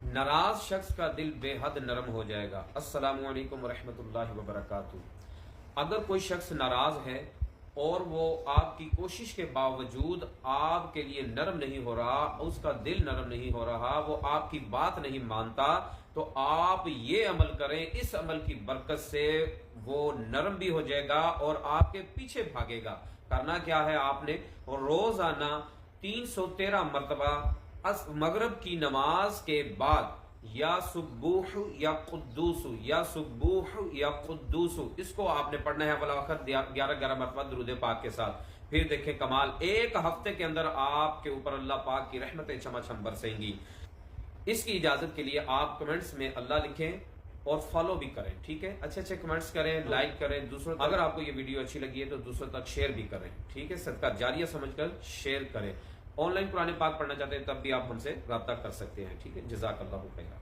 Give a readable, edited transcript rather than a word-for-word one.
नाराज शख्स का दिल बेहद नरम हो जाएगा। अस्सलामु अलैकुम रहमतुल्लाहि व बरकातुहू। अगर कोई शख्स नाराज है और वो आपकी कोशिश के बावजूद आपके लिए नरम नहीं हो रहा, उसका दिल नरम नहीं हो रहा, वो आपकी बात नहीं मानता, तो आप ये अमल करें, इस अमल की बरकत से वो नरम भी हो जाएगा और आपके पीछे भागेगा। करना क्या है, आपने रोजाना 313 मरतबा मगरब की नमाज के बाद या सुबूह या कुद्दूसु या सुबूह या कुद्दूसु, इसको आपने पढ़ना है अव्वल आखिर 11-11 मरतबा दुरूद पाक के साथ। फिर देखें कमाल, एक हफ्ते के अंदर आपके ऊपर अल्लाह पाक की रहमतें छमाछम बरसेंगी। इसकी इजाजत के लिए आप कमेंट्स में अल्लाह लिखें और फॉलो भी करें, ठीक है। अच्छे अच्छे कमेंट्स करें, लाइक करें, दूसरों अगर आपको ये वीडियो अच्छी लगी है तो दूसरों तक शेयर भी करें, ठीक है। सदका जारिया समझकर शेयर करें। ऑनलाइन कुरान पाक पढ़ना चाहते हैं तब भी आप हमसे राब्ता कर सकते हैं, ठीक है। जज़ाकल्लाहु खैरा।